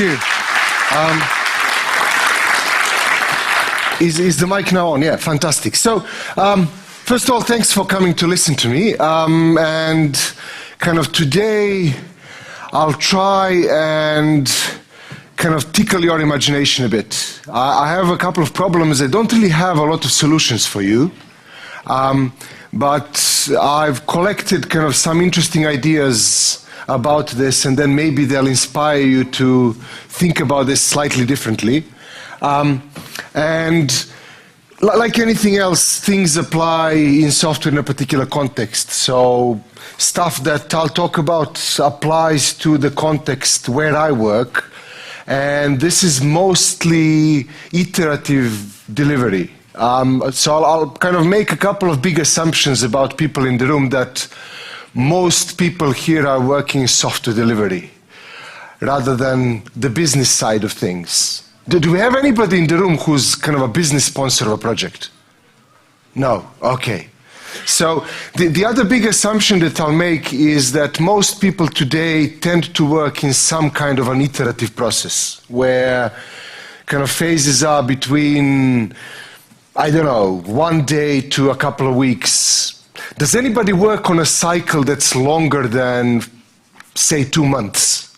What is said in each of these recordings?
you. Is the mic now on? Yeah, fantastic. So, first of all, thanks for coming to listen to me. And kind of today, I'll try and kind of tickle your imagination a bit. I have a couple of problems. I don't really have a lot of solutions for you. But I've collected kind of some interesting ideas about this, and then maybe they'll inspire you to think about this slightly differently. And like anything else, things apply in software in a particular context. So stuff that I'll talk about applies to the context where I work. And this is mostly iterative delivery. So I'll kind of make a couple of big assumptions about people in the room, that most people here are working in software delivery rather than the business side of things. Do we have anybody in the room who's kind of a business sponsor of a project? No? Okay. So the other big assumption that I'll make is that most people today tend to work in some kind of an iterative process where kind of phases are between, I don't know, 1 day to a couple of weeks. Does anybody work on a cycle that's longer than, say, 2 months?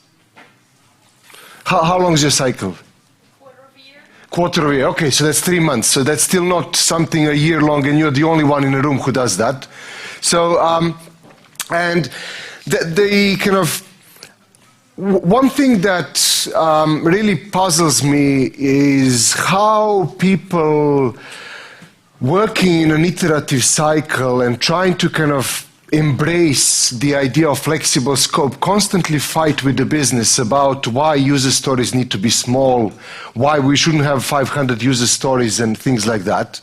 How long is your cycle? Quarter of a year. Okay, so that's 3 months. So that's still not something a year long, and you're the only one in the room who does that. So, and the kind of one thing that really puzzles me is how people working in an iterative cycle and trying to kind of embrace the idea of flexible scope constantly fight with the business about why user stories need to be small, why we shouldn't have 500 user stories and things like that,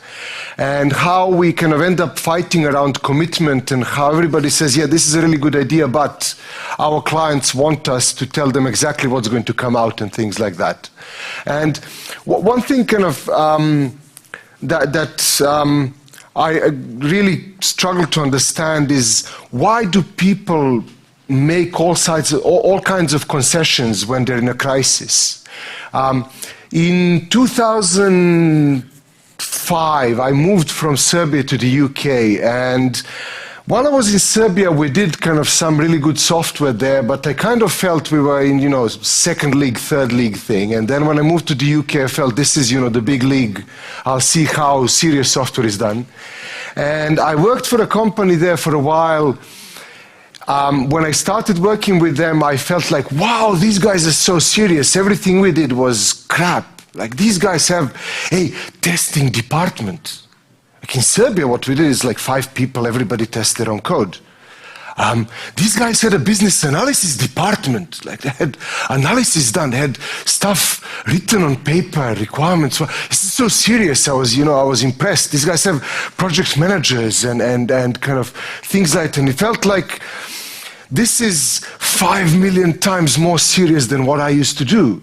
and how we kind of end up fighting around commitment, and how everybody says, yeah, this is a really good idea, but our clients want us to tell them exactly what's going to come out and things like that. And one thing kind of I really struggle to understand is, why do people make all kinds of concessions when they're in a crisis? In 2005, I moved from Serbia to the UK, and while I was in Serbia, we did kind of some really good software there, but I kind of felt we were in, second league, third league thing. And then when I moved to the UK, I felt this is, the big league. I'll see how serious software is done. And I worked for a company there for a while. When I started working with them, I felt like, wow, these guys are so serious. Everything we did was crap. Like, these guys have a testing department. Like in Serbia, what we did is like 5 people, everybody tests their own code. These guys had a business analysis department. Like, they had analysis done, they had stuff written on paper, requirements. This is so serious. I was impressed. These guys have project managers and kind of things like that. And it felt like this is 5 million times more serious than what I used to do.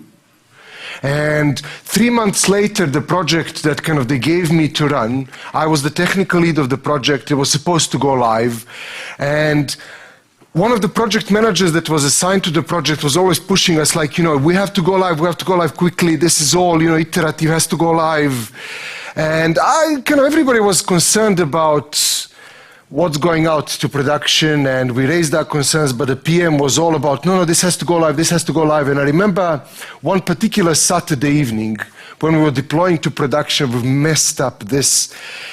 And 3 months later, the project that kind of they gave me to run, I was the technical lead of the project. It was supposed to go live. And one of the project managers that was assigned to the project was always pushing us like, we have to go live quickly. This is all, iterative, has to go live. And everybody was concerned about what's going out to production, and we raised our concerns, but the PM was all about, no, this has to go live, this has to go live. And I remember one particular Saturday evening when we were deploying to production, we messed up this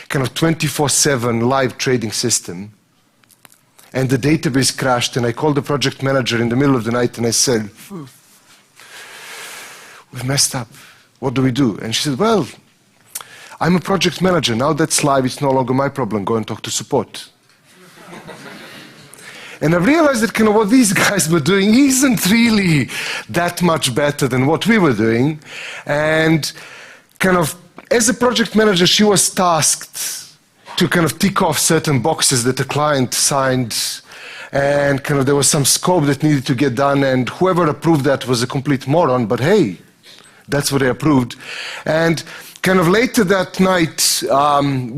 kind of 24/7 live trading system. And the database crashed, and I called the project manager in the middle of the night and I said, we've messed up, what do we do? And she said, well, I'm a project manager. Now that's live, it's no longer my problem. Go and talk to support. And I realized that kind of what these guys were doing isn't really that much better than what we were doing. And kind of, as a project manager, she was tasked to kind of tick off certain boxes that the client signed. And kind of there was some scope that needed to get done. And whoever approved that was a complete moron. But hey, that's what they approved. And kind of later that night,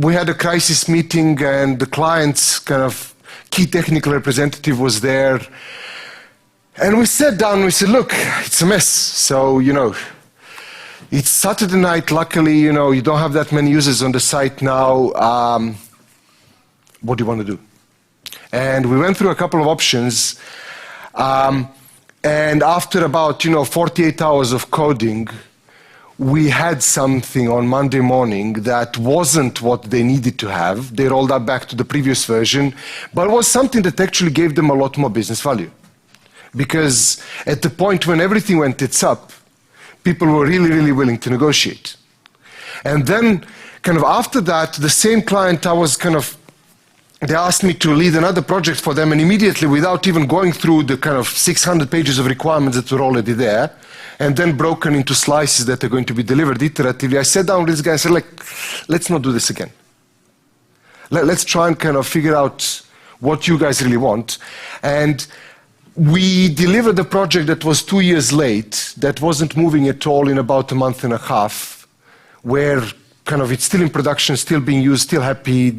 we had a crisis meeting, and the client's kind of key technical representative was there. And we sat down and we said, look, it's a mess. So, it's Saturday night. Luckily, you don't have that many users on the site now. What do you want to do? And we went through a couple of options. And after about, 48 hours of coding, we had something on Monday morning that wasn't what they needed to have. They rolled that back to the previous version, but it was something that actually gave them a lot more business value. Because at the point when everything went tits up, people were really, really willing to negotiate. And then, after that, the same client, they asked me to lead another project for them, and immediately, without even going through the 600 pages of requirements that were already there, and then broken into slices that are going to be delivered iteratively, I sat down with this guy and said, let's not do this again. Let's try and figure out what you guys really want. And we delivered a project that was 2 years late, that wasn't moving at all in about a month and a half, where it's still in production, still being used, still happy.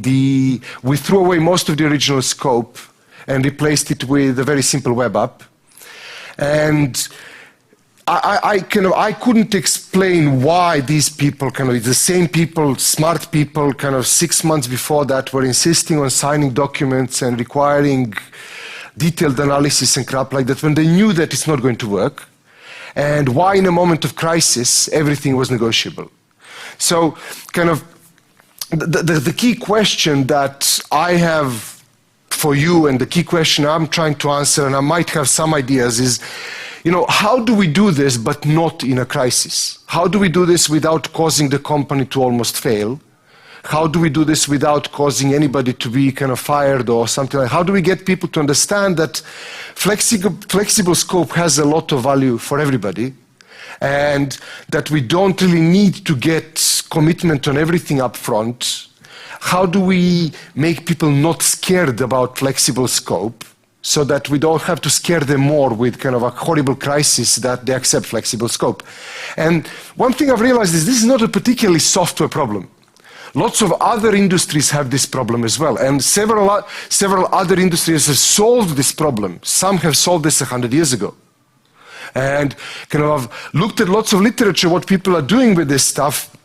We threw away most of the original scope and replaced it with a very simple web app. And I couldn't explain why these people, the same people, smart people, 6 months before that were insisting on signing documents and requiring detailed analysis and crap like that when they knew that it's not going to work, and why in a moment of crisis everything was negotiable. So, the key question that I have for you, and the key question I'm trying to answer, and I might have some ideas, is, how do we do this but not in a crisis? How do we do this without causing the company to almost fail? How do we do this without causing anybody to be fired or something like that? How do we get people to understand that flexible scope has a lot of value for everybody, and that we don't really need to get commitment on everything up front? How do we make people not scared about flexible scope so that we don't have to scare them more with a horrible crisis that they accept flexible scope? And one thing I've realized is this is not a particularly software problem. Lots of other industries have this problem as well, and several other industries have solved this problem. Some have solved this 100 years ago. And I've looked at lots of literature, what people are doing with this stuff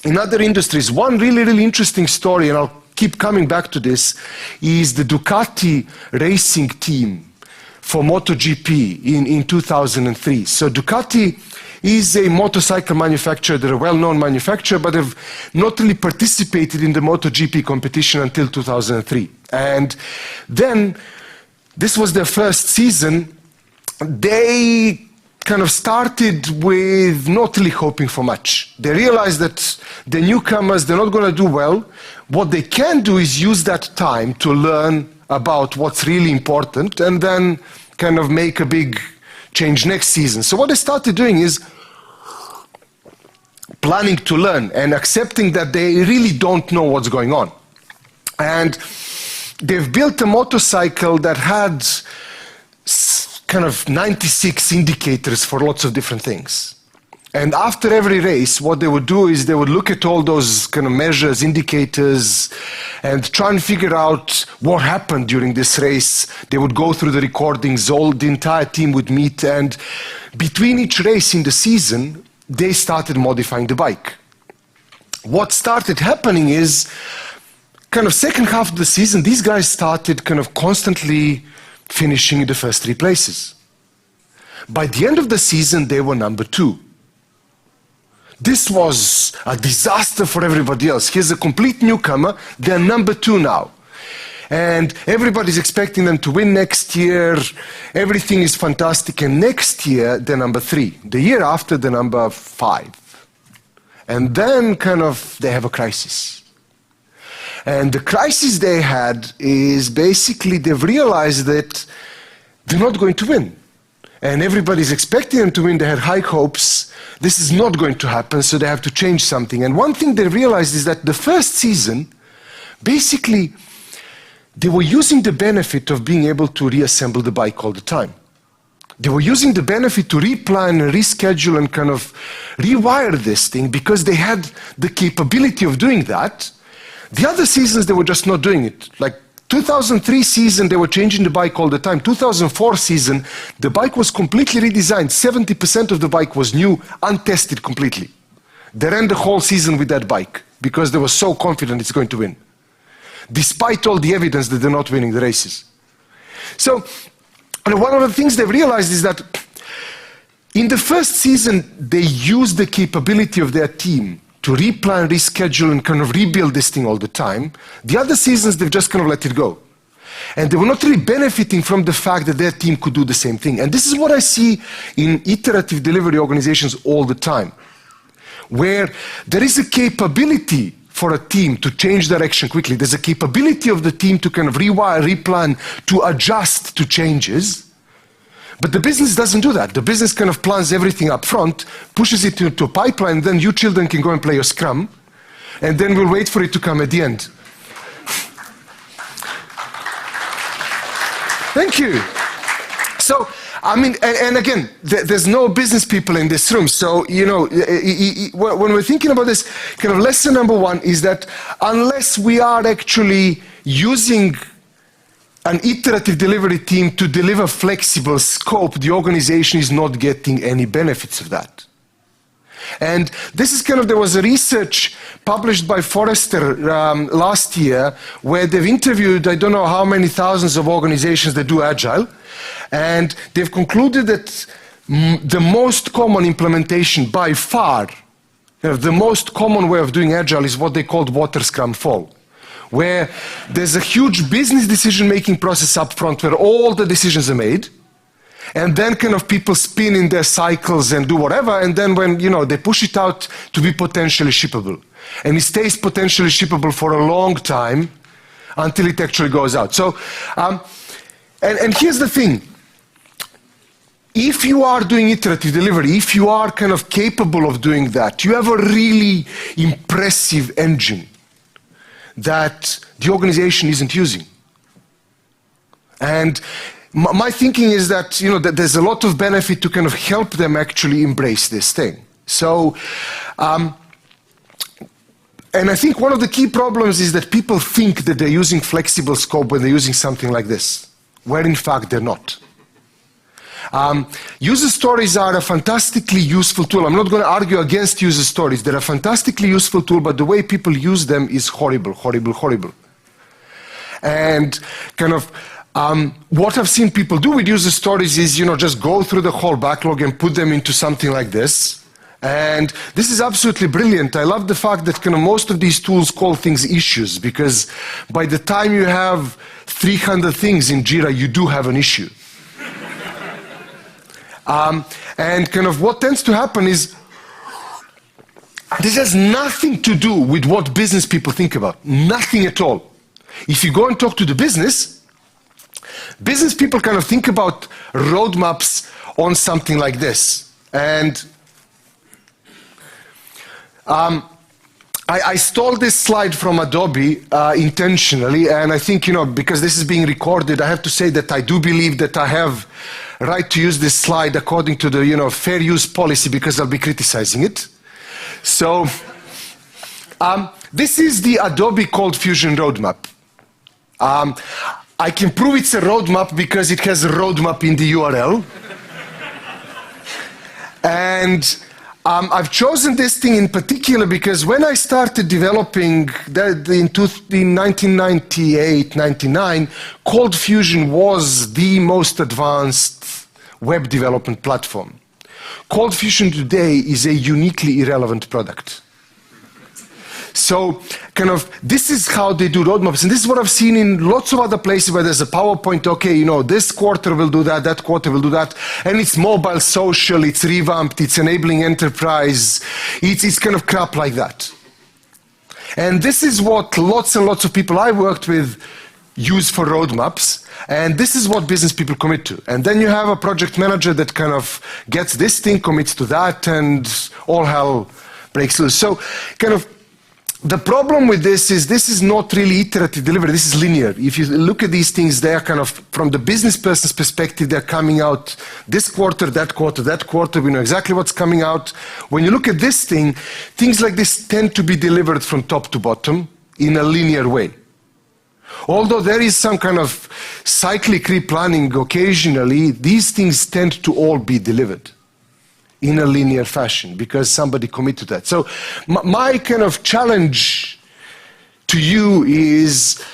in other industries. One really, really interesting story, and I'll keep coming back to this, is the Ducati racing team for MotoGP in 2003. So Ducati is a motorcycle manufacturer. They're a well-known manufacturer, but have not really participated in the MotoGP competition until 2003. And then, this was their first season. They started with not really hoping for much. They realized that the newcomers, they're not going to do well. What they can do is use that time to learn about what's really important, and then make a big change next season. So what they started doing is planning to learn and accepting that they really don't know what's going on. And they've built a motorcycle that had 96 indicators for lots of different things. And after every race, what they would do is they would look at all those measures, indicators, and try and figure out what happened during this race. They would go through the recordings, the entire team would meet, and between each race in the season, they started modifying the bike. What started happening is, second half of the season, these guys started constantly finishing in the first 3 places. By the end of the season, they were number 2. This was a disaster for everybody else. Here's a complete newcomer, they're number 2 now. And everybody's expecting them to win next year, everything is fantastic, and next year, they're number 3. The year after, they're number 5. And then they have a crisis. And the crisis they had is basically they've realized that they're not going to win. And everybody's expecting them to win. They had high hopes. This is not going to happen, so they have to change something. And one thing they realized is that the first season, basically, they were using the benefit of being able to reassemble the bike all the time. They were using the benefit to replan and reschedule and rewire this thing because they had the capability of doing that. The other seasons, they were just not doing it. Like 2003 season, they were changing the bike all the time. 2004 season, the bike was completely redesigned. 70% of the bike was new, untested completely. They ran the whole season with that bike because they were so confident it's going to win, despite all the evidence that they're not winning the races. So, and one of the things they've realized is that in the first season, they used the capability of their team to replan, reschedule, and kind of rebuild this thing all the time. The other seasons, they've just kind of let it go. And they were not really benefiting from the fact that their team could do the same thing. And this is what I see in iterative delivery organizations all the time, where there is a capability for a team to change direction quickly. There's a capability of the team to kind of rewire, replan, to adjust to changes. But the business doesn't do that. The business kind of plans everything up front, pushes it into a pipeline, then you children can go and play your Scrum, and then we'll wait for it to come at the end. Thank you. So, I mean, and again, there's no business people in this room. So, you know, when we're thinking about this, kind of lesson number one is that unless we are actually using an iterative delivery team to deliver flexible scope, the organization is not getting any benefits of that. And this is kind of, there was a research published by Forrester last year where they've interviewed, I don't know how many thousands of organizations that do Agile, and they've concluded that the most common implementation by far, the most common way of doing Agile is what they called water scrum fall, where there's a huge business decision-making process up front where all the decisions are made, and then kind of people spin in their cycles and do whatever, and then when, you know, they push it out to be potentially shippable. And it stays potentially shippable for a long time until it actually goes out. So, and here's the thing. If you are doing iterative delivery, if you are kind of capable of doing that, you have a really impressive engine that the organization isn't using. And my thinking is that, you know, that there's a lot of benefit to kind of help them actually embrace this thing. So, and I think one of the key problems is that people think that they're using flexible scope when they're using something like this, where in fact they're not. User stories are a fantastically useful tool. I'm not going to argue against user stories. They're a fantastically useful tool, but the way people use them is horrible, horrible, horrible. And kind of what I've seen people do with user stories is, you know, just go through the whole backlog and put them into something like this. And this is absolutely brilliant. I love the fact that kind of most of these tools call things issues, because by the time you have 300 things in Jira, you do have an issue. And kind of what tends to happen is, this has nothing to do with what business people think about. Nothing at all. If you go and talk to the business people kind of think about roadmaps on something like this. And I stole this slide from Adobe intentionally, and I think, you know, because this is being recorded, I have to say that I do believe that I have right to use this slide according to the, you know, fair use policy, because I'll be criticizing it. So, this is the Adobe Cold Fusion roadmap. I can prove it's a roadmap because it has a roadmap in the URL. And I've chosen this thing in particular because when I started developing that in 1998, 99, Cold Fusion was the most advanced web development platform. Cold Fusion today is a uniquely irrelevant product. So, kind of, this is how they do roadmaps, and this is what I've seen in lots of other places where there's a PowerPoint, okay, you know, this quarter will do that, that quarter will do that, and it's mobile, social, it's revamped, it's enabling enterprise, it's kind of crap like that. And this is what lots and lots of people I worked with use for roadmaps, and this is what business people commit to. And then you have a project manager that kind of gets this thing, commits to that, and all hell breaks loose. So, kind of, the problem with this is not really iterative delivery, this is linear. If you look at these things, they are kind of, from the business person's perspective, they're coming out this quarter, that quarter, we know exactly what's coming out. When you look at this thing, things like this tend to be delivered from top to bottom in a linear way. Although there is some kind of cyclic replanning occasionally, these things tend to all be delivered in a linear fashion because somebody committed to that. So my kind of challenge to you is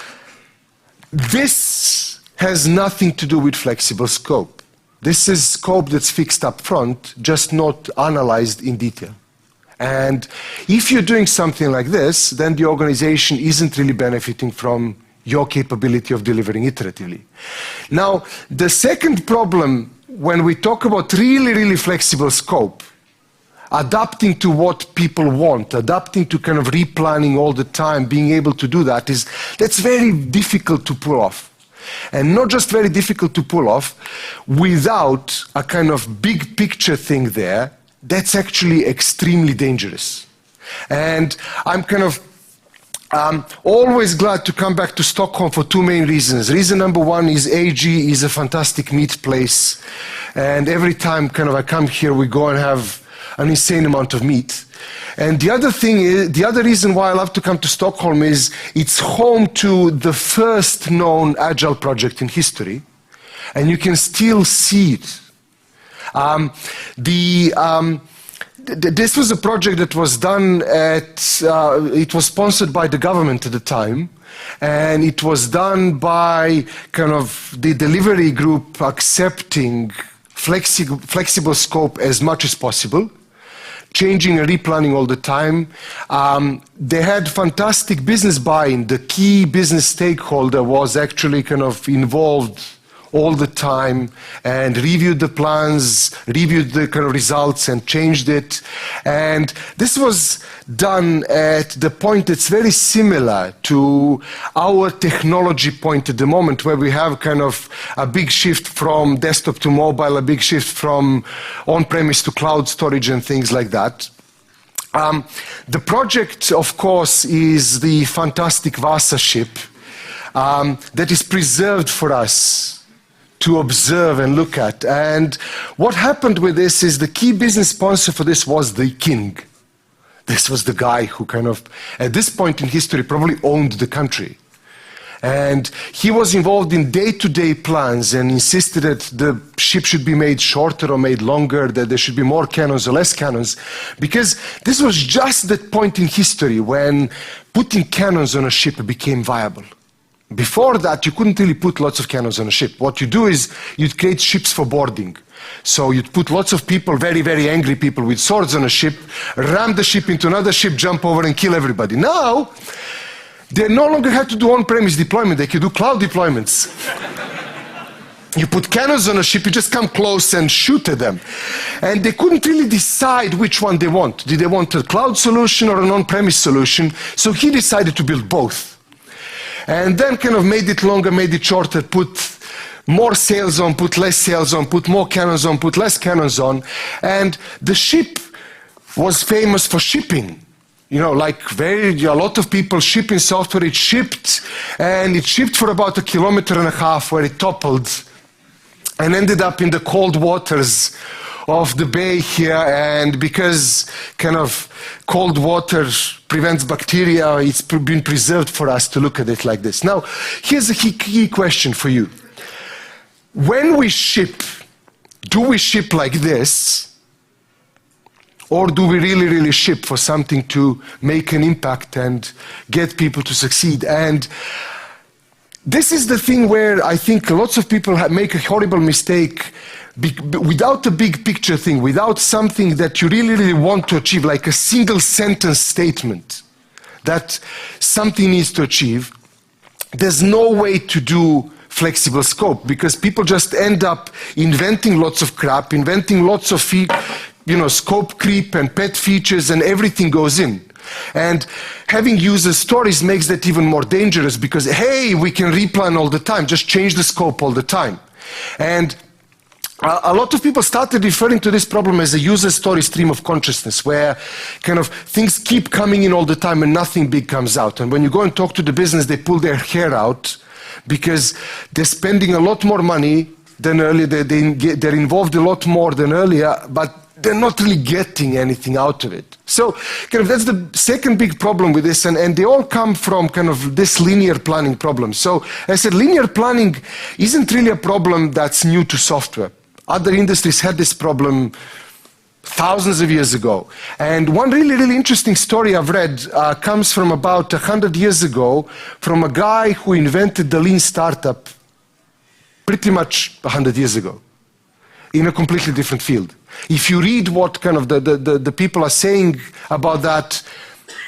this has nothing to do with flexible scope. This is scope that's fixed up front, just not analyzed in detail. And if you're doing something like this, then the organization isn't really benefiting from your capability of delivering iteratively. Now, the second problem when we talk about really, really flexible scope, adapting to what people want, adapting to kind of replanning all the time, being able to do that, that's very difficult to pull off. And not just very difficult to pull off, without a kind of big picture thing there, that's actually extremely dangerous. And I'm kind of always glad to come back to Stockholm for two main reasons. Reason number one is AG is a fantastic meat place. And every time kind of I come here, we go and have an insane amount of meat. And the other thing is, the other reason why I love to come to Stockholm is it's home to the first known agile project in history. And you can still see it. This was a project that was done it was sponsored by the government at the time, and it was done by kind of the delivery group accepting flexible scope as much as possible, changing and replanning all the time. They had fantastic business buy-in. The key business stakeholder was actually kind of involved all the time and reviewed the plans, reviewed the kind of results and changed it. And this was done at the point that's very similar to our technology point at the moment, where we have kind of a big shift from desktop to mobile, a big shift from on-premise to cloud storage and things like that. The project, of course, is the fantastic Vasa ship that is preserved for us to observe and look at. And what happened with this is the key business sponsor for this was the king. This was the guy who kind of, at this point in history, probably owned the country. And he was involved in day-to-day plans and insisted that the ship should be made shorter or made longer, that there should be more cannons or less cannons, because this was just that point in history when putting cannons on a ship became viable. Before that, you couldn't really put lots of cannons on a ship. What you do is you'd create ships for boarding. So you'd put lots of people, very, very angry people with swords on a ship, ram the ship into another ship, jump over and kill everybody. Now, they no longer have to do on-premise deployment. They can do cloud deployments. You put cannons on a ship, you just come close and shoot at them. And they couldn't really decide which one they want. Did they want a cloud solution or an on-premise solution? So he decided to build both. And then kind of made it longer, made it shorter, put more sails on, put less sails on, put more cannons on, put less cannons on. And the ship was famous for shipping. You know, like a lot of people shipping software, it shipped, and it shipped for about 1.5 kilometers where it toppled and ended up in the cold waters of the bay here. And because kind of cold water prevents bacteria, it's been preserved for us to look at it like this. Now, here's a key question for you. When we ship, do we ship like this? Or do we really, really ship for something to make an impact and get people to succeed? And this is the thing where I think lots of people make a horrible mistake. Without a big picture thing, without something that you really, really want to achieve, like a single sentence statement that something needs to achieve, there's no way to do flexible scope, because people just end up inventing lots of crap, inventing lots of scope creep and pet features, and everything goes in. And having user stories makes that even more dangerous, because hey, we can replan all the time, just change the scope all the time. And a lot of people started referring to this problem as a user story stream of consciousness, where kind of things keep coming in all the time and nothing big comes out. And when you go and talk to the business, they pull their hair out because they're spending a lot more money than earlier. They're involved a lot more than earlier, but they're not really getting anything out of it. So kind of that's the second big problem with this, and they all come from kind of this linear planning problem. So as I said, linear planning isn't really a problem that's new to software. Other industries had this problem thousands of years ago. And one really, really interesting story I've read comes from about 100 years ago from a guy who invented the lean startup pretty much 100 years ago in a completely different field. If you read what kind of the people are saying about that,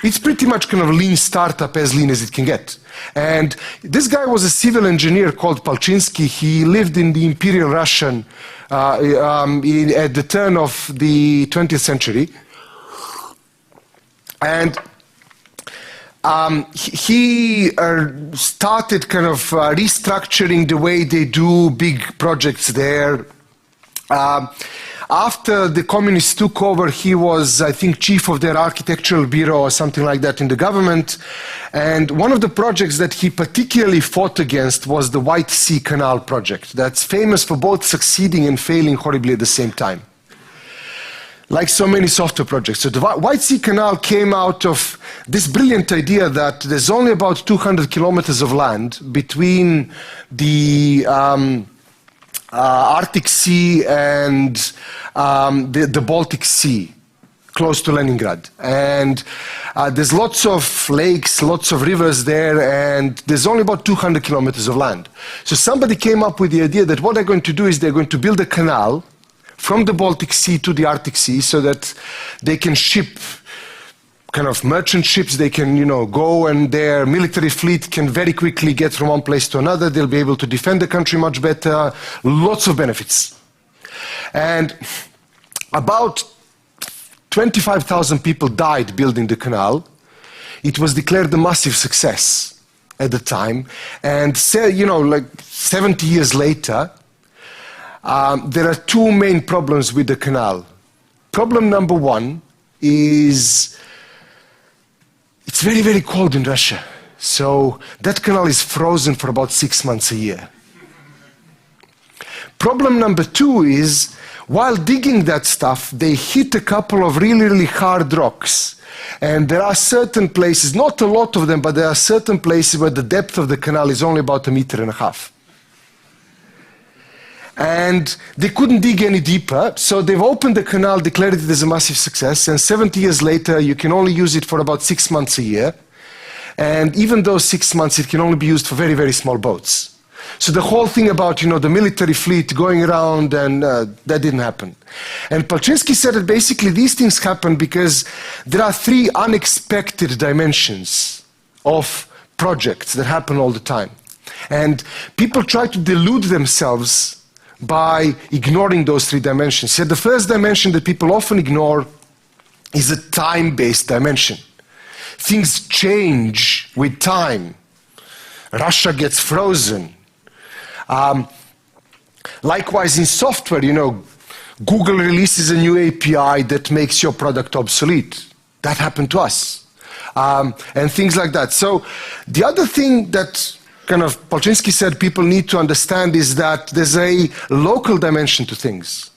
it's pretty much kind of lean startup, as lean as it can get. And this guy was a civil engineer called Palchinsky. He lived in the Imperial Russian at the turn of the 20th century. And he started kind of restructuring the way they do big projects there. After the communists took over, he was, I think, chief of their architectural bureau or something like that in the government. And one of the projects that he particularly fought against was the White Sea Canal project. That's famous for both succeeding and failing horribly at the same time, like so many software projects. So the White Sea Canal came out of this brilliant idea that there's only about 200 kilometers of land between the Arctic Sea and the Baltic Sea, close to Leningrad. And there's lots of lakes, lots of rivers there, and there's only about 200 kilometers of land. So somebody came up with the idea that what they're going to do is they're going to build a canal from the Baltic Sea to the Arctic Sea so that they can ship kind of merchant ships. They can, go, and their military fleet can very quickly get from one place to another. They'll be able to defend the country much better. Lots of benefits. And about 25,000 people died building the canal. It was declared a massive success at the time. And, like 70 years later, there are two main problems with the canal. Problem number one is it's very, very cold in Russia. So that canal is frozen for about 6 months a year. Problem number two is, while digging that stuff, they hit a couple of really, really hard rocks. And there are certain places, not a lot of them, but there are certain places where the depth of the canal is only about 1.5 meters. And they couldn't dig any deeper, so they've opened the canal, declared it as a massive success, and 70 years later, you can only use it for about 6 months a year. And even those 6 months, it can only be used for very, very small boats. So the whole thing about, the military fleet going around, and that didn't happen. And Palchinsky said that basically these things happen because there are 3 unexpected dimensions of projects that happen all the time. And people try to delude themselves by ignoring those 3 dimensions. So the first dimension that people often ignore is a time-based dimension. Things change with time. Russia gets frozen. Likewise in software, Google releases a new API that makes your product obsolete. That happened to us. And things like that. So the other thing that kind of Palchinsky said people need to understand is that there's a local dimension to things.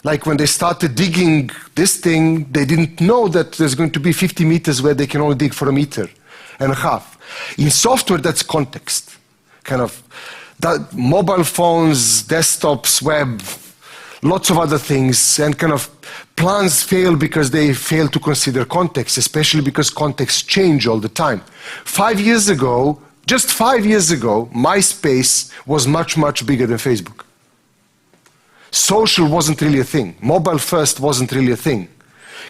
Like when they started digging this thing, they didn't know that there's going to be 50 meters where they can only dig for 1.5 meters. In software, that's context. Kind of mobile phones, desktops, web, lots of other things, and kind of plans fail because they fail to consider context, especially because contexts change all the time. 5 years ago, just 5 years ago, MySpace was much, much bigger than Facebook. Social wasn't really a thing. Mobile first wasn't really a thing.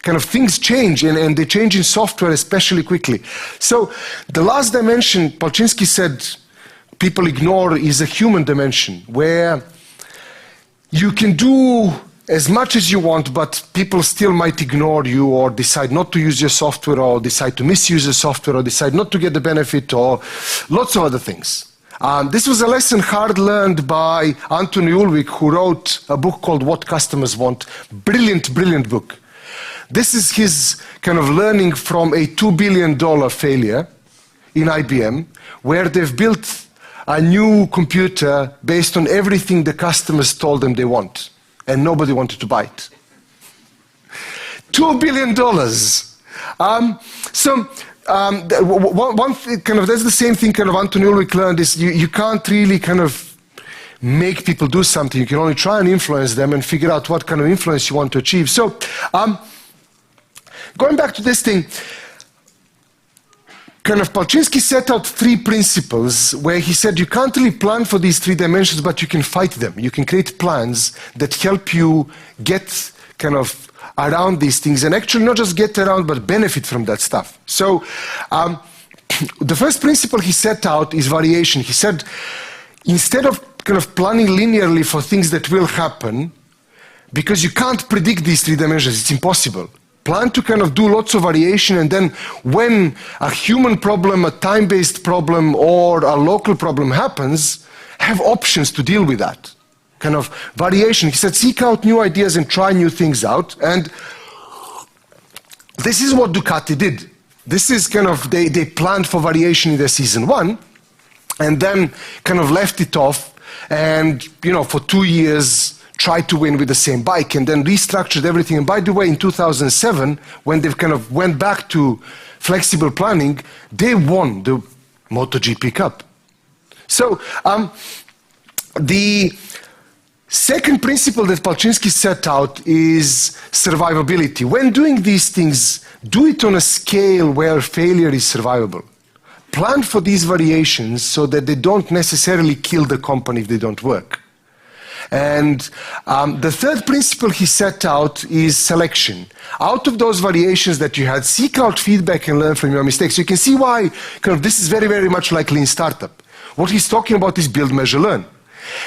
Kind of things change, and they change in software especially quickly. So the last dimension, Palchinsky said, people ignore is a human dimension, where you can do as much as you want, but people still might ignore you or decide not to use your software or decide to misuse your software or decide not to get the benefit or lots of other things. This was a lesson hard learned by Anthony Ulrich, who wrote a book called What Customers Want. Brilliant, brilliant book. This is his kind of learning from a $2 billion failure in IBM, where they've built a new computer based on everything the customers told them they want. And nobody wanted to buy it. $2 billion. One thing, kind of, that's the same thing kind of Anton Ulrich learned is you can't really kind of make people do something. You can only try and influence them and figure out what kind of influence you want to achieve. So, going back to this thing, kind of Palczynski set out 3 principles where he said you can't really plan for these 3 dimensions, but you can fight them. You can create plans that help you get kind of around these things and actually not just get around but benefit from that stuff. So the first principle he set out is variation. He said instead of kind of planning linearly for things that will happen, because you can't predict these 3 dimensions, it's impossible. Plan to kind of do lots of variation, and then when a human problem, a time-based problem, or a local problem happens, have options to deal with that. Kind of variation. He said, seek out new ideas and try new things out. And this is what Ducati did. This is kind of, they planned for variation in their season 1, and then kind of left it off, and, you know, for 2 years, tried to win with the same bike, and then restructured everything. And by the way, in 2007, when they kind of went back to flexible planning, they won the MotoGP Cup. So the second principle that Palczynski set out is survivability. When doing these things, do it on a scale where failure is survivable. Plan for these variations so that they don't necessarily kill the company if they don't work. And the third principle he set out is selection. Out of those variations that you had, seek out feedback and learn from your mistakes. You can see why kind of this is very, very much like lean startup. What he's talking about is build, measure, learn.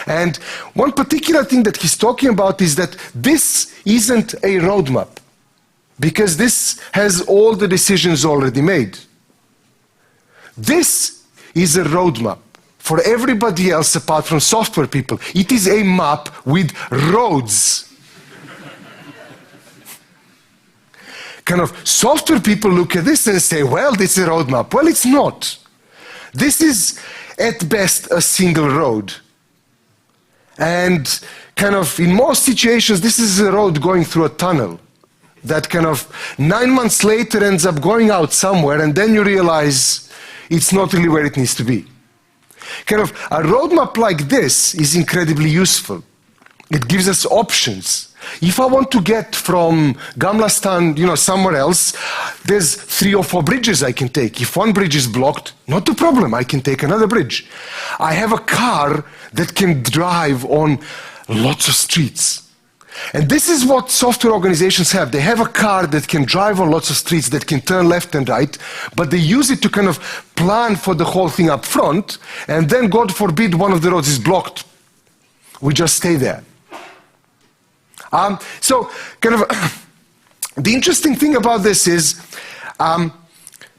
And one particular thing that he's talking about is that this isn't a roadmap, because this has all the decisions already made. This is a roadmap for everybody else apart from software people. It is a map with roads. Kind of software people look at this and say, well, this is a roadmap. Well, it's not. This is at best a single road. And kind of in most situations, this is a road going through a tunnel that kind of 9 months later ends up going out somewhere, and then you realize it's not really where it needs to be. Kind of a roadmap like this is incredibly useful. It gives us options. If I want to get from Gamlastan, you know, somewhere else, there's 3 or 4 bridges I can take. If one bridge is blocked, not a problem, I can take another bridge. I have a car that can drive on lots of streets. And this is what software organizations have. They have a car that can drive on lots of streets, that can turn left and right, but they use it to kind of plan for the whole thing up front, and then, God forbid, one of the roads is blocked. We just stay there. So, kind of, the interesting thing about this is,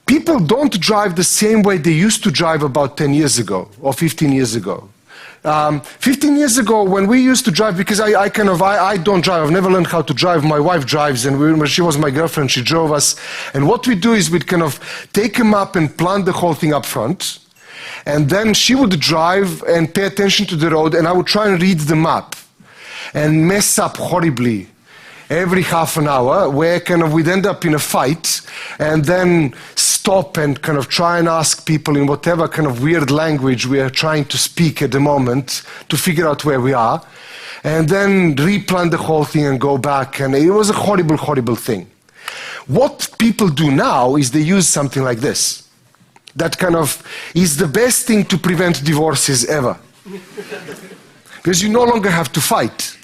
people don't drive the same way they used to drive about 10 years ago, or 15 years ago. 15 years ago, when we used to drive, because I don't drive, I've never learned how to drive. My wife drives, and when she was my girlfriend, she drove us. And what we do is we'd kind of take a map and plan the whole thing up front. And then she would drive and pay attention to the road, and I would try and read the map and mess up horribly every half an hour, where kind of we'd end up in a fight, and then stop and kind of try and ask people in whatever kind of weird language we are trying to speak at the moment to figure out where we are, and then replan the whole thing and go back. And it was a horrible, horrible thing. What people do now is they use something like this. That kind of is the best thing to prevent divorces ever. Because you no longer have to fight.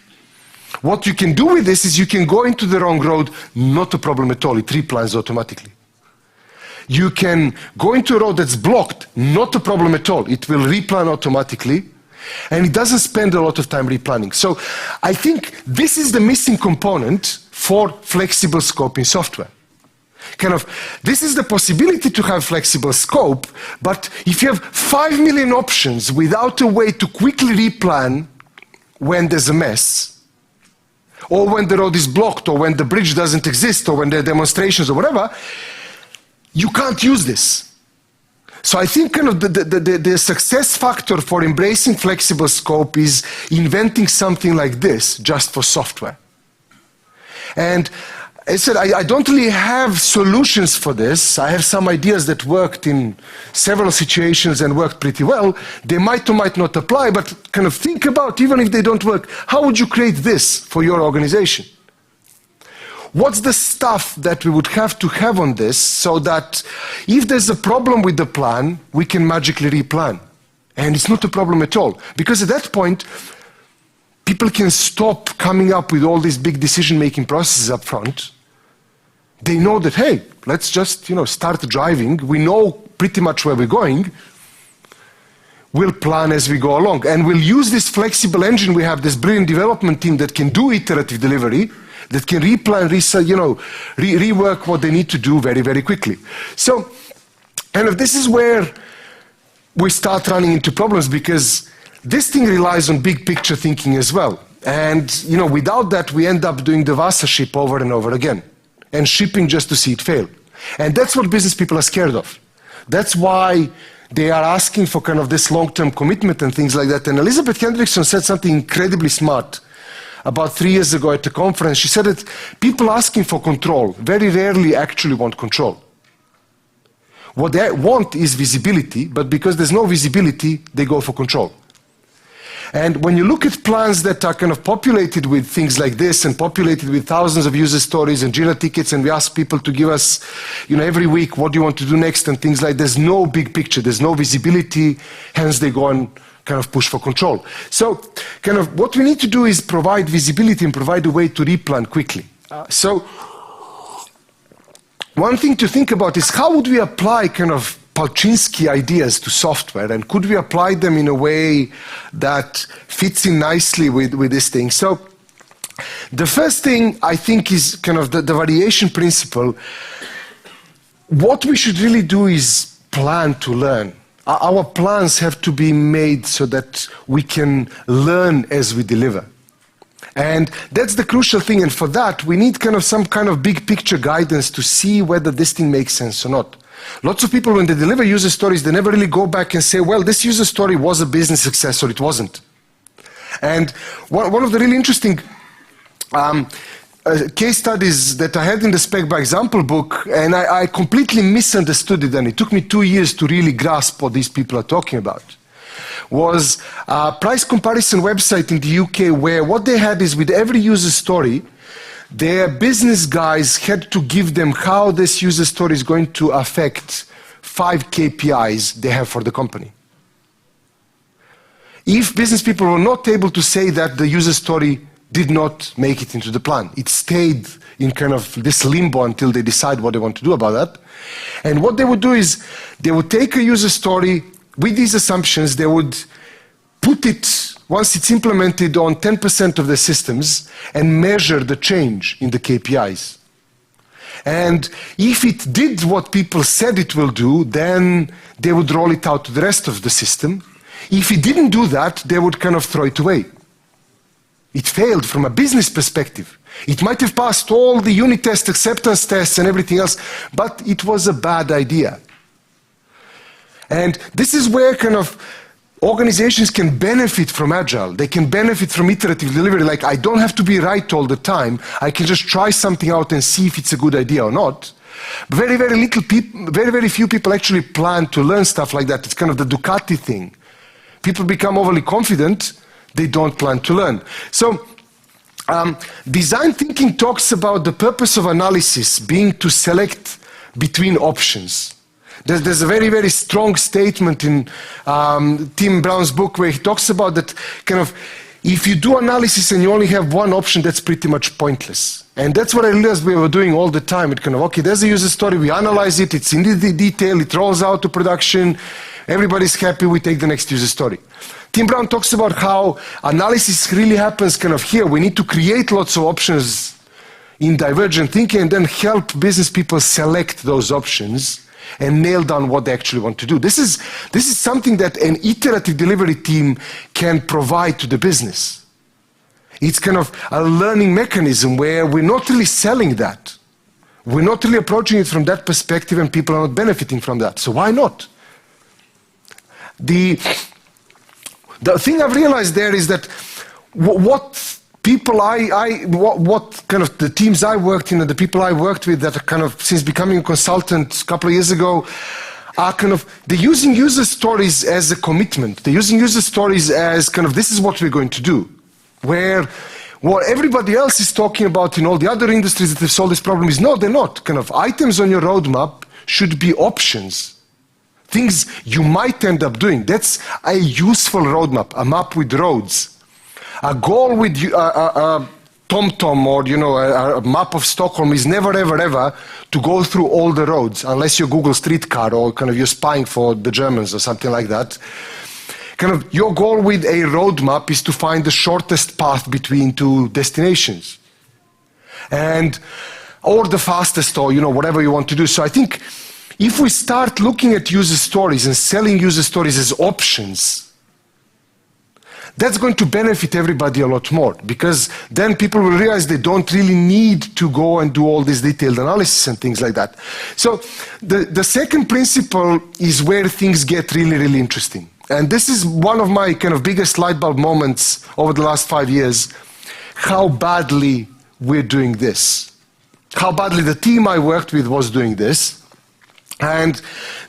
What you can do with this is you can go into the wrong road, not a problem at all. It replans automatically. You can go into a road that's blocked, not a problem at all. It will replan automatically, and it doesn't spend a lot of time replanning. So I think this is the missing component for flexible scope in software. Kind of, this is the possibility to have flexible scope, but if you have 5 million options without a way to quickly replan when there's a mess, or when the road is blocked, or when the bridge doesn't exist, or when there are demonstrations or whatever, you can't use this. So I think kind of the success factor for embracing flexible scope is inventing something like this just for software. And I said, I don't really have solutions for this. I have some ideas that worked in several situations and worked pretty well. They might or might not apply, but kind of think about, even if they don't work, how would you create this for your organization? What's the stuff that we would have to have on this so that if there's a problem with the plan, we can magically replan? And it's not a problem at all. Because at that point, people can stop coming up with all these big decision-making processes up front. They know that, hey, let's just, start driving. We know pretty much where we're going. We'll plan as we go along. And we'll use this flexible engine. We have this brilliant development team that can do iterative delivery, that can replan, rework what they need to do very, very quickly. So, this is where we start running into problems, because this thing relies on big picture thinking as well. And, without that, we end up doing the Vasa ship over and over again, and shipping just to see it fail. And that's what business people are scared of. That's why they are asking for kind of this long-term commitment and things like that. And Elizabeth Hendrickson said something incredibly smart about 3 years ago at a conference. She said that people asking for control very rarely actually want control. What they want is visibility, but because there's no visibility, they go for control. And when you look at plans that are kind of populated with things like this and populated with thousands of user stories and Jira tickets, and we ask people to give us, every week, what do you want to do next and things like that, there's no big picture, there's no visibility, hence they go and kind of push for control. So kind of what we need to do is provide visibility and provide a way to replan quickly. So one thing to think about is how would we apply kind of Palczynski ideas to software, and could we apply them in a way that fits in nicely with this thing? So the first thing I think is kind of the variation principle. What we should really do is plan to learn. Our plans have to be made so that we can learn as we deliver. And that's the crucial thing, and for that we need kind of some kind of big picture guidance to see whether this thing makes sense or not. Lots of people, when they deliver user stories, they never really go back and say, well, this user story was a business success or it wasn't. And one of the really interesting case studies that I had in the Spec by Example book, and I completely misunderstood it, and it took me 2 years to really grasp what these people are talking about, was a price comparison website in the UK where what they had is with every user story, their business guys had to give them how this user story is going to affect 5 KPIs they have for the company. If business people were not able to say that, the user story did not make it into the plan. It stayed in kind of this limbo until they decide what they want to do about that. And what they would do is they would take a user story with these assumptions, they would put it, once it's implemented, on 10% of the systems and measure the change in the KPIs. And if it did what people said it will do, then they would roll it out to the rest of the system. If it didn't do that, they would kind of throw it away. It failed from a business perspective. It might have passed all the unit tests, acceptance tests and everything else, but it was a bad idea. And this is where kind of organizations can benefit from Agile. They can benefit from iterative delivery. Like, I don't have to be right all the time. I can just try something out and see if it's a good idea or not. Very, very few people actually plan to learn stuff like that. It's kind of the Ducati thing. People become overly confident. They don't plan to learn. So design thinking talks about the purpose of analysis being to select between options. There's a very, very strong statement in Tim Brown's book where he talks about that kind of, if you do analysis and you only have one option, that's pretty much pointless. And that's what I realized we were doing all the time. It kind of, okay, there's a user story, we analyze it, it's in the detail, it rolls out to production, everybody's happy, we take the next user story. Tim Brown talks about how analysis really happens kind of here. We need to create lots of options in divergent thinking and then help business people select those options and nail down what they actually want to do. This is something that an iterative delivery team can provide to the business. It's kind of a learning mechanism where we're not really selling that. We're not really approaching it from that perspective, and people are not benefiting from that. So why not? The thing I've realized there is that what people what kind of the teams I worked in and the people I worked with that are kind of since becoming a consultant a couple of years ago are kind of, they're using user stories as a commitment. They're using user stories as kind of, this is what we're going to do. Where what everybody else is talking about in all the other industries that have solved this problem is, no, they're not. Kind of items on your roadmap should be options. Things you might end up doing. That's a useful roadmap, a map with roads. A goal with TomTom or a map of Stockholm is never ever ever to go through all the roads unless you're Google Streetcar or kind of you're spying for the Germans or something like that. Kind of your goal with a roadmap is to find the shortest path between two destinations, or the fastest, or whatever you want to do. So I think if we start looking at user stories and selling user stories as options, that's going to benefit everybody a lot more, because then people will realize they don't really need to go and do all this detailed analysis and things like that. So the second principle is where things get really, really interesting. And this is one of my kind of biggest light bulb moments over the last 5 years, how badly we're doing this. How badly the team I worked with was doing this. And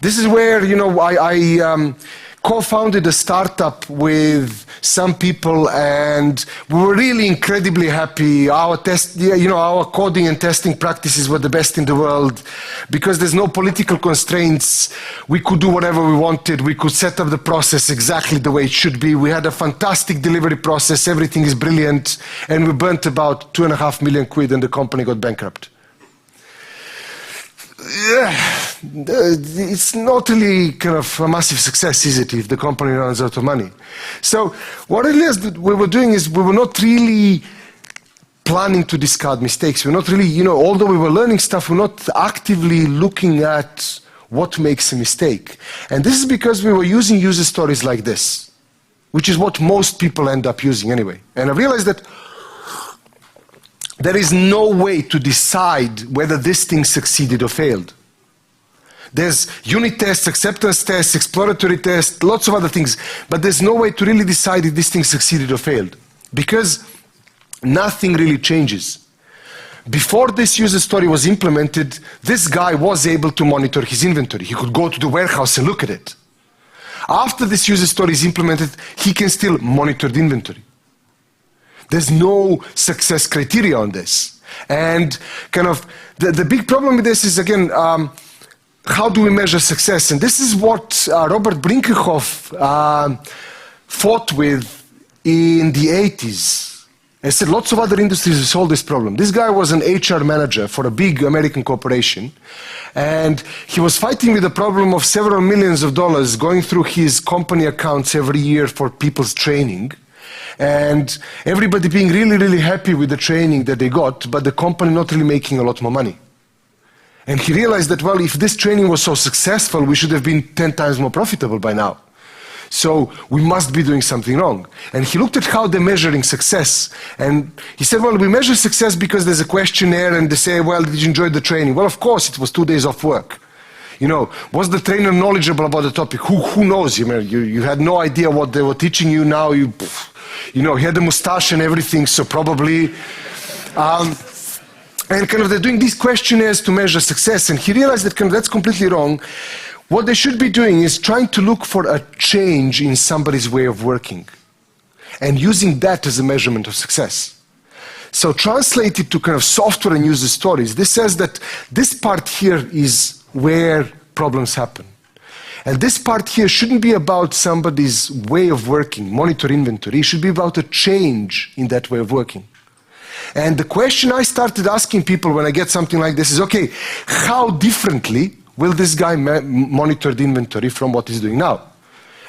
this is where, I co-founded a startup with some people, and we were really incredibly happy. Our coding and testing practices were the best in the world because there's no political constraints. We could do whatever we wanted. We could set up the process exactly the way it should be. We had a fantastic delivery process. Everything is brilliant. And we burnt about 2.5 million quid and the company got bankrupt. Yeah, it's not really kind of a massive success, is it, if the company runs out of money? So what it is that we were doing is we were not really planning to discard mistakes. We're not really, although we were learning stuff, we're not actively looking at what makes a mistake. And this is because we were using user stories like this, which is what most people end up using anyway. And I realized that there is no way to decide whether this thing succeeded or failed. There's unit tests, acceptance tests, exploratory tests, lots of other things, but there's no way to really decide if this thing succeeded or failed, because nothing really changes. Before this user story was implemented, this guy was able to monitor his inventory. He could go to the warehouse and look at it. After this user story is implemented, he can still monitor the inventory. There's no success criteria on this. And kind of the big problem with this is, again, how do we measure success? And this is what Robert Brinkerhoff fought with in the 80s. I said lots of other industries have solved this problem. This guy was an HR manager for a big American corporation, and he was fighting with the problem of several millions of dollars going through his company accounts every year for people's training. And everybody being really, really happy with the training that they got, but the company not really making a lot more money. And he realized that, well, if this training was so successful, we should have been 10 times more profitable by now. So we must be doing something wrong. And he looked at how they're measuring success. And he said, well, we measure success because there's a questionnaire and they say, well, did you enjoy the training? Well, of course, it was 2 days off work. Was the trainer knowledgeable about the topic? Who knows? You had no idea what they were teaching you. Now he had a mustache and everything, so probably. And kind of they're doing these questionnaires to measure success, and he realized that kind of that's completely wrong. What they should be doing is trying to look for a change in somebody's way of working and using that as a measurement of success. So translated to kind of software and user stories, this says that this part here is where problems happen. And this part here shouldn't be about somebody's way of working, monitor inventory. It should be about a change in that way of working. And the question I started asking people when I get something like this is, okay, how differently will this guy monitor the inventory from what he's doing now?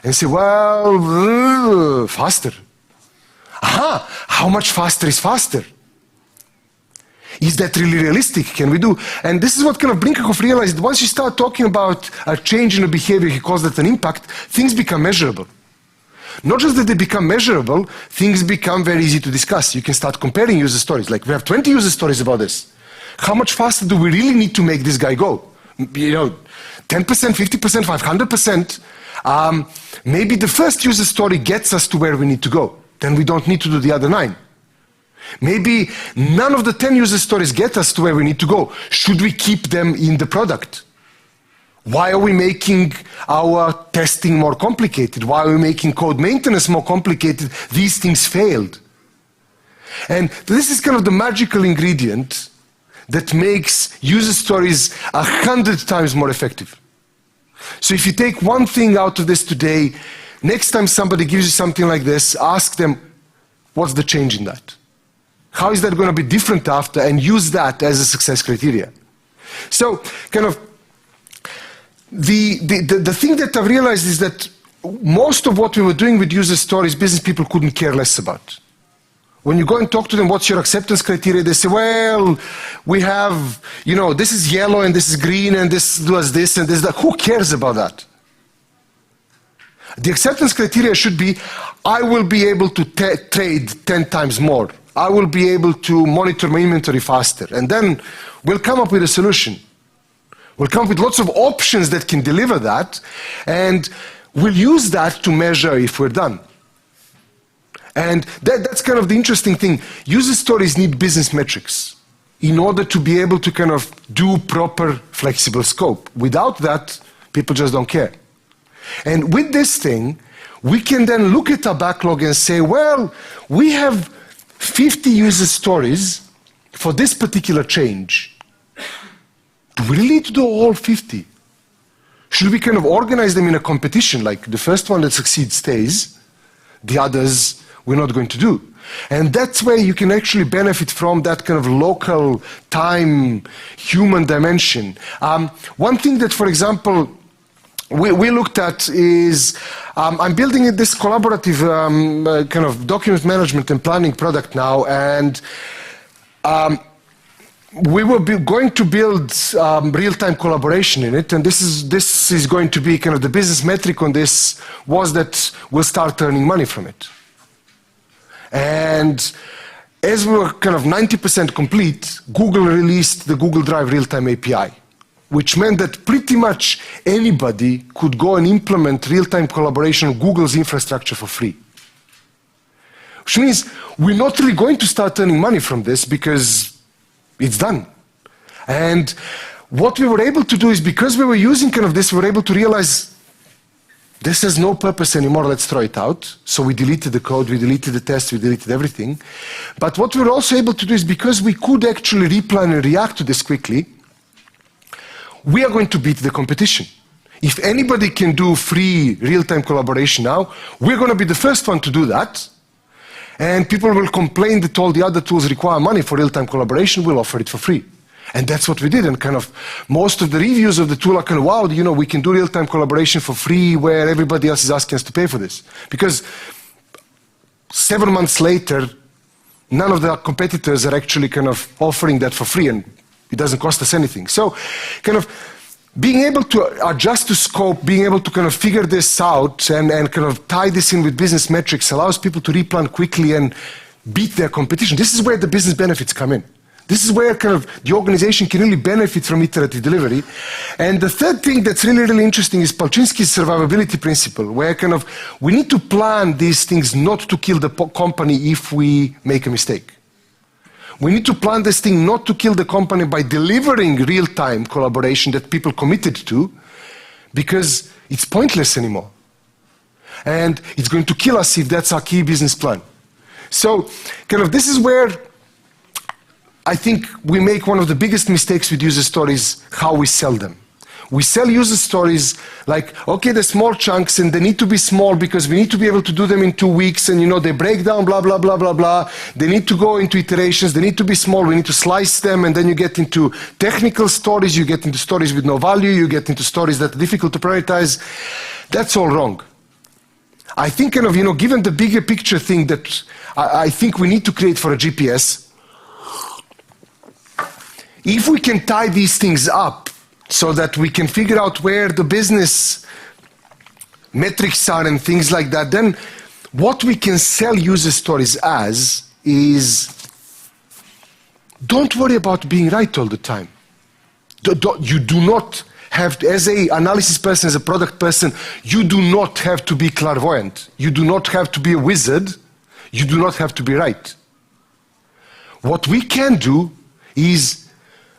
And say, well, faster. Aha, how much faster is faster? Is that really realistic? Can we do? And this is what kind of Brinkerhoff realized. Once you start talking about a change in a behavior, he calls that an impact, things become measurable. Not just that they become measurable, things become very easy to discuss. You can start comparing user stories. Like, we have 20 user stories about this. How much faster do we really need to make this guy go? 10%, 50%, 500%. Maybe the first user story gets us to where we need to go. Then we don't need to do the other 9. Maybe none of the 10 user stories get us to where we need to go. Should we keep them in the product? Why are we making our testing more complicated? Why are we making code maintenance more complicated? These things failed. And this is kind of the magical ingredient that makes user stories 100 times more effective. So if you take one thing out of this today, next time somebody gives you something like this, ask them, what's the change in that? How is that going to be different after? And use that as a success criteria. So kind of the thing that I've realized is that most of what we were doing with user stories, business people couldn't care less about. When you go and talk to them, what's your acceptance criteria? They say, well, we have, this is yellow and this is green and this does this and this, that. Who cares about that? The acceptance criteria should be, I will be able to trade 10 times more. I will be able to monitor my inventory faster. And then we'll come up with a solution. We'll come up with lots of options that can deliver that. And we'll use that to measure if we're done. And that's kind of the interesting thing. User stories need business metrics in order to be able to kind of do proper flexible scope. Without that, people just don't care. And with this thing, we can then look at our backlog and say, well, we have 50 user stories for this particular change. Do we really need to do all 50? Should we kind of organize them in a competition, like the first one that succeeds stays, the others we're not going to do? And that's where you can actually benefit from that kind of local time, human dimension. One thing that, for example, we looked at is, I'm building this collaborative kind of document management and planning product now, and we were going to build real-time collaboration in it, and this is going to be kind of the business metric on this was that we'll start earning money from it. And as we were kind of 90% complete, Google released the Google Drive real-time API, which meant that pretty much anybody could go and implement real-time collaboration on Google's infrastructure for free. Which means we're not really going to start earning money from this because it's done. And what we were able to do is, because we were using kind of this, we were able to realize this has no purpose anymore, let's throw it out. So we deleted the code, we deleted the test, we deleted everything. But what we were also able to do is, because we could actually replan and react to this quickly, we are going to beat the competition. If anybody can do free real-time collaboration now, we're going to be the first one to do that. And people will complain that all the other tools require money for real-time collaboration, we'll offer it for free. And that's what we did. And kind of most of the reviews of the tool are kind of, wow, we can do real-time collaboration for free where everybody else is asking us to pay for this. Because 7 months later, none of the competitors are actually kind of offering that for free, and it doesn't cost us anything. So kind of being able to adjust to scope, being able to kind of figure this out and kind of tie this in with business metrics allows people to replan quickly and beat their competition. This is where the business benefits come in. This is where kind of the organization can really benefit from iterative delivery. And the third thing that's really, really interesting is Palczynski's survivability principle, where kind of we need to plan these things not to kill the company if we make a mistake. We need to plan this thing not to kill the company by delivering real-time collaboration that people committed to, because it's pointless anymore. And it's going to kill us if that's our key business plan. So kind of this is where I think we make one of the biggest mistakes with user stories, how we sell them. We sell user stories like, okay, they're small chunks and they need to be small because we need to be able to do them in 2 weeks, and they break down, blah, blah, blah, blah, blah. They need to go into iterations, they need to be small, we need to slice them, and then you get into technical stories, you get into stories with no value, you get into stories that are difficult to prioritize. That's all wrong. I think kind of, given the bigger picture thing that I think we need to create for a GPS, if we can tie these things up so that we can figure out where the business metrics are and things like that, then what we can sell user stories as is, don't worry about being right all the time. You do not have to, as an analysis person, as a product person, you do not have to be clairvoyant. You do not have to be a wizard. You do not have to be right. What we can do is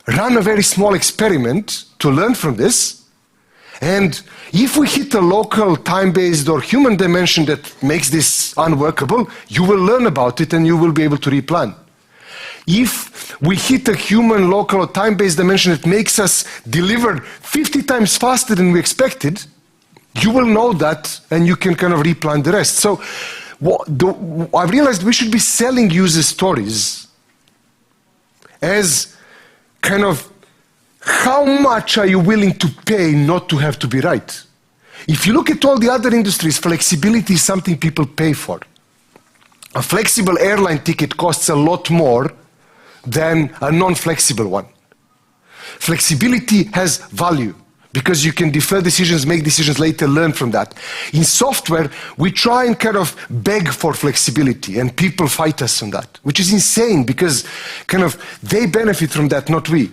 run a very small experiment to learn from this. And if we hit a local time-based or human dimension that makes this unworkable, you will learn about it and you will be able to replan. If we hit a human, local, or time-based dimension that makes us deliver 50 times faster than we expected, you will know that and you can kind of replan the rest. So I realized we should be selling user stories as kind of how much are you willing to pay not to have to be right? If you look at all the other industries, flexibility is something people pay for. A flexible airline ticket costs a lot more than a non-flexible one. Flexibility has value because you can defer decisions, make decisions later, learn from that. In software, we try and kind of beg for flexibility and people fight us on that, which is insane because kind of they benefit from that, not we.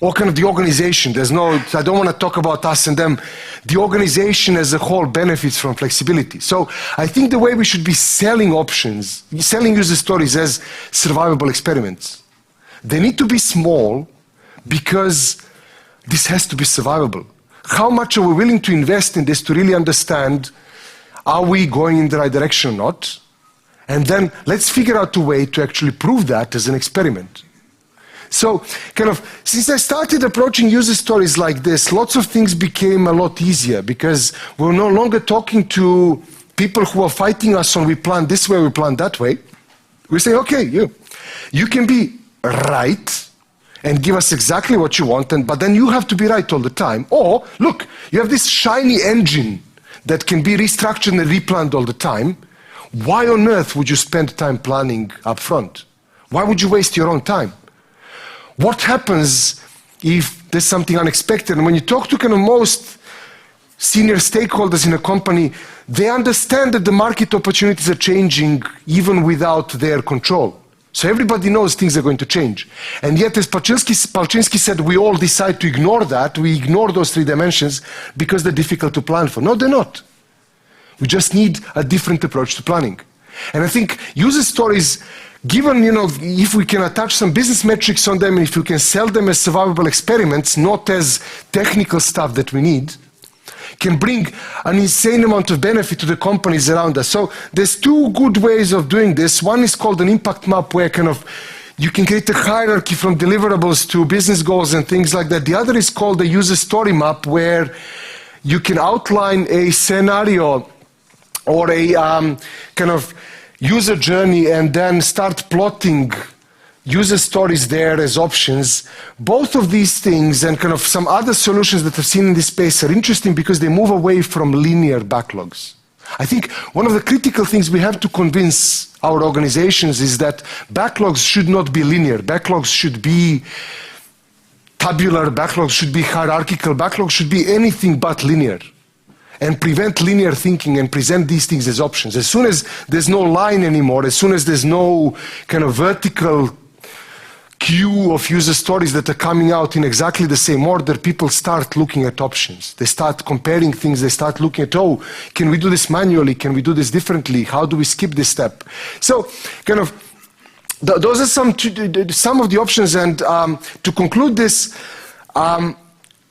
Or kind of the organization. I don't want to talk about us and them. The organization as a whole benefits from flexibility. So I think the way we should be selling options, selling user stories as survivable experiments, they need to be small because this has to be survivable. How much are we willing to invest in this to really understand, are we going in the right direction or not? And then let's figure out a way to actually prove that as an experiment. So, kind of, since I started approaching user stories like this, lots of things became a lot easier because we're no longer talking to people who are fighting us on we plan this way, we plan that way. We say, okay, you can be right and give us exactly what you want, but then you have to be right all the time. Or, look, you have this shiny engine that can be restructured and replanned all the time. Why on earth would you spend time planning up front? Why would you waste your own time? What happens if there's something unexpected? And when you talk to kind of most senior stakeholders in a company, they understand that the market opportunities are changing even without their control. So everybody knows things are going to change. And yet, as Palczynski said, we all decide to ignore that. We ignore those three dimensions because they're difficult to plan for. No, they're not. We just need a different approach to planning. And I think user stories, given, if we can attach some business metrics on them, and if we can sell them as survivable experiments, not as technical stuff that we need, can bring an insane amount of benefit to the companies around us. So there's two good ways of doing this. One is called an impact map, where kind of you can create a hierarchy from deliverables to business goals and things like that. The other is called a user story map, where you can outline a scenario or a kind of user journey and then start plotting user stories there as options. Both of these things and kind of some other solutions that I've seen in this space are interesting because they move away from linear backlogs. I think one of the critical things we have to convince our organizations is that backlogs should not be linear. Backlogs should be tabular, backlogs should be hierarchical, backlogs should be anything but linear. And prevent linear thinking and present these things as options. As soon as there's no line anymore, as soon as there's no kind of vertical queue of user stories that are coming out in exactly the same order, people start looking at options. They start comparing things, they start looking at, can we do this manually? Can we do this differently? How do we skip this step? So, kind of, those are some of the options. And to conclude this,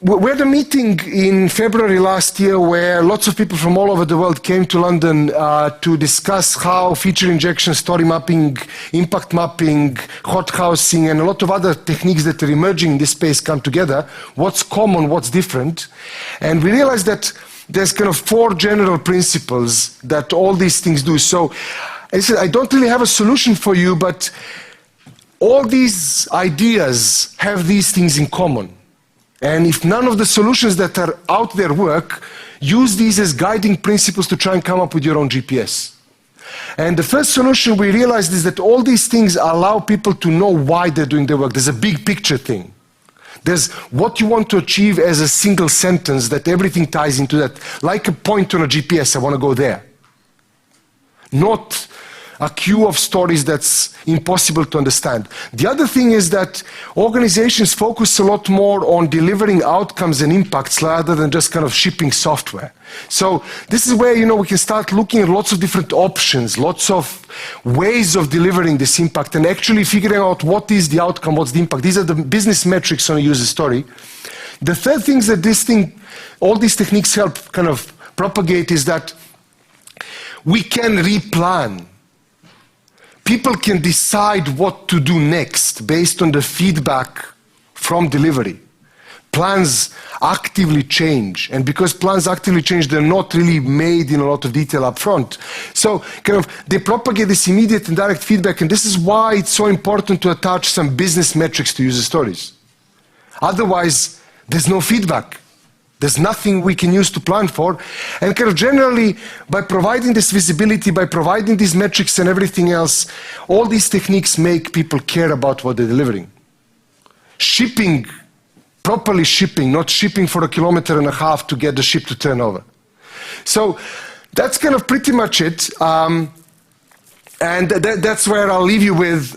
we had a meeting in February last year where lots of people from all over the world came to London to discuss how feature injection, story mapping, impact mapping, hothousing, and a lot of other techniques that are emerging in this space come together. What's common, what's different. And we realized that there's kind of 4 general principles that all these things do. So I said, I don't really have a solution for you, but all these ideas have these things in common. And if none of the solutions that are out there work, use these as guiding principles to try and come up with your own GPS. And the first solution we realized is that all these things allow people to know why they're doing their work. There's a big picture thing. There's what you want to achieve as a single sentence that everything ties into that. Like a point on a GPS, I want to go there. Not a queue of stories that's impossible to understand. The other thing is that organizations focus a lot more on delivering outcomes and impacts rather than just kind of shipping software. So this is where, we can start looking at lots of different options, lots of ways of delivering this impact and actually figuring out what is the outcome, what's the impact. These are the business metrics on a user story. The third thing is that all these techniques help kind of propagate is that we can replan. People can decide what to do next based on the feedback from delivery. Plans actively change, and because plans actively change, they're not really made in a lot of detail up front. So they propagate this immediate and direct feedback, and this is why it's so important to attach some business metrics to user stories. Otherwise, there's no feedback. There's nothing we can use to plan for. And generally, by providing this visibility, by providing these metrics and everything else, all these techniques make people care about what they're delivering. Properly shipping, not shipping for 1.5 kilometers to get the ship to turn over. So that's pretty much it. And that's where I'll leave you with.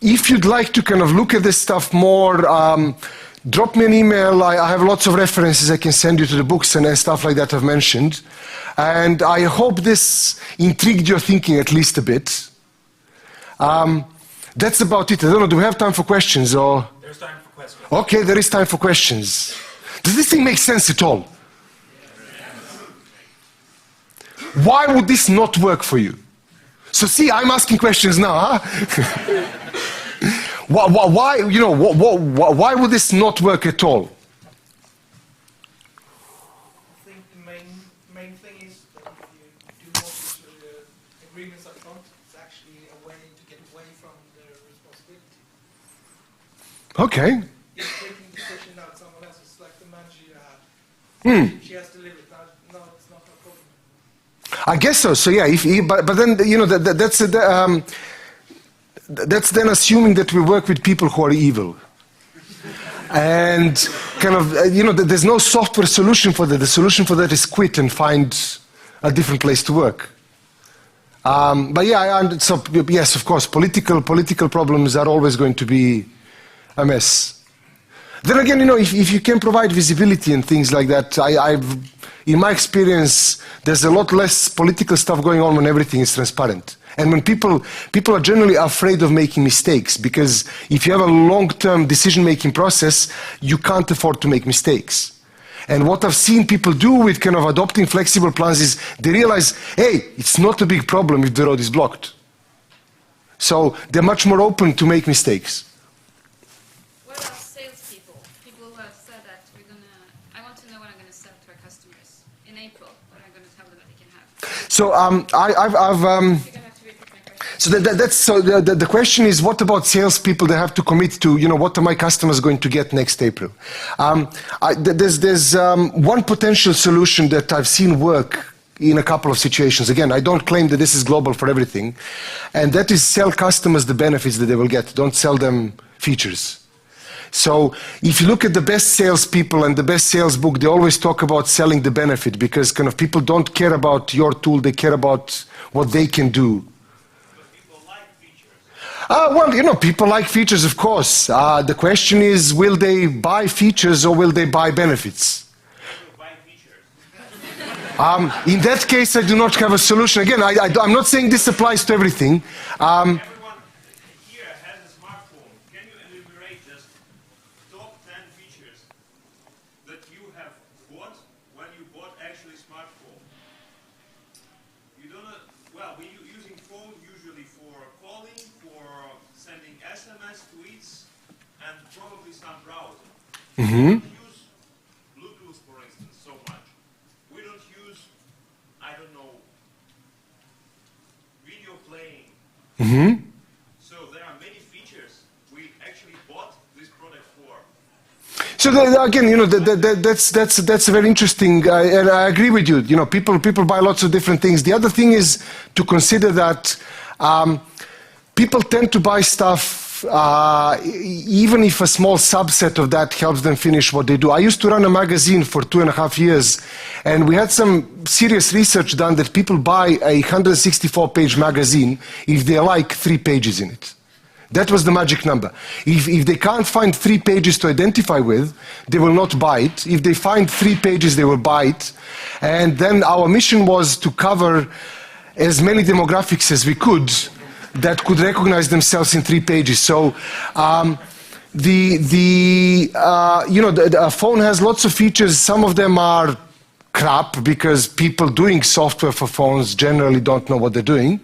If you'd like to look at this stuff more, drop me an email. I have lots of references I can send you to the books and stuff like that I've mentioned. And I hope this intrigued your thinking at least a bit. That's about it. I don't know, do we have time for questions? Or? There's time for questions. Okay, there is time for questions. Does this thing make sense at all? Why would this not work for you? So see, I'm asking questions now, huh? Why would this not work at all? I think the main thing is that if you do not agreements up front, it's actually a way to get away from the responsibility. Okay. You're taking the decision out someone else. It's like the manager you have. She has delivered. No, it's not a problem. I guess so. So yeah, but then that's then assuming that we work with people who are evil. And there's no software solution for that. The solution for that is quit and find a different place to work. But yeah, so yes, of course, political problems are always going to be a mess. Then again, if you can provide visibility and things like that, in my experience, there's a lot less political stuff going on when everything is transparent. And when people are generally afraid of making mistakes, because if you have a long-term decision-making process, you can't afford to make mistakes. And what I've seen people do with adopting flexible plans is they realize, hey, it's not a big problem if the road is blocked. So they're much more open to make mistakes. What about salespeople? People who have said that I want to know what I'm going to sell to our customers in April, what I'm going to tell them that they can have. So the question is, what about salespeople that have to commit to, what are my customers going to get next April? There's one potential solution that I've seen work in a couple of situations. Again, I don't claim that this is global for everything, and that is sell customers the benefits that they will get. Don't sell them features. So if you look at the best salespeople and the best sales book, they always talk about selling the benefit, because people don't care about your tool, they care about what they can do. Well, people like features, of course. The question is, will they buy features or will they buy benefits? In that case, I do not have a solution. Again, I'm not saying this applies to everything. Everyone here has a smartphone. Can you enumerate just top 10 features that you have bought when you bought actually smartphone? You don't know, well, we're using phone usually for calling, for sending SMS, tweets, and probably some browsing. We don't use Bluetooth, for instance, so much. We don't use, I don't know, video playing. So there are many features we actually bought this product for. So again, that's very interesting, and I agree with you. People buy lots of different things. The other thing is to consider that people tend to buy stuff even if a small subset of that helps them finish what they do. I used to run a magazine for 2.5 years, and we had some serious research done that people buy a 164-page magazine if they like 3 pages in it. That was the magic number. If they can't find 3 pages to identify with, they will not buy it. If they find 3 pages, they will buy it. And then our mission was to cover as many demographics as we could that could recognize themselves in 3 pages. So a phone has lots of features. Some of them are crap because people doing software for phones generally don't know what they're doing.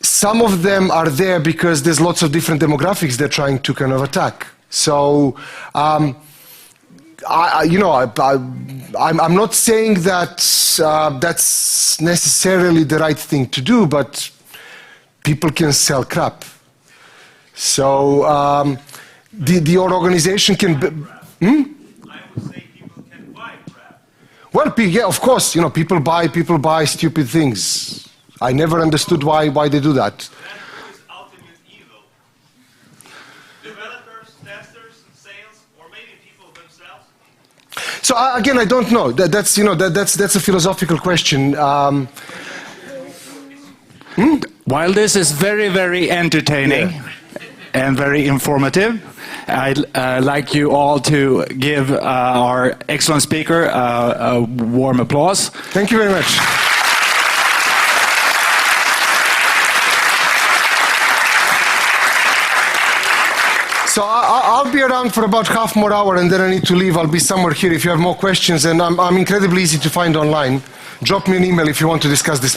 Some of them are there because there's lots of different demographics they're trying to kind of attack. So I'm not saying that that's necessarily the right thing to do, but people can sell crap. So your organization can... I would say people can buy crap. Well, yeah, of course, people buy stupid things. I never understood why they do that. That is ultimate evil. Developers, testers, sales, or maybe people themselves. So again, I don't know. That's a philosophical question. While this is very, very entertaining and very informative, I'd like you all to give our excellent speaker a warm applause. Thank you very much. So I'll be around for about half more hour and then I need to leave. I'll be somewhere here if you have more questions, and I'm incredibly easy to find online. Drop me an email if you want to discuss this.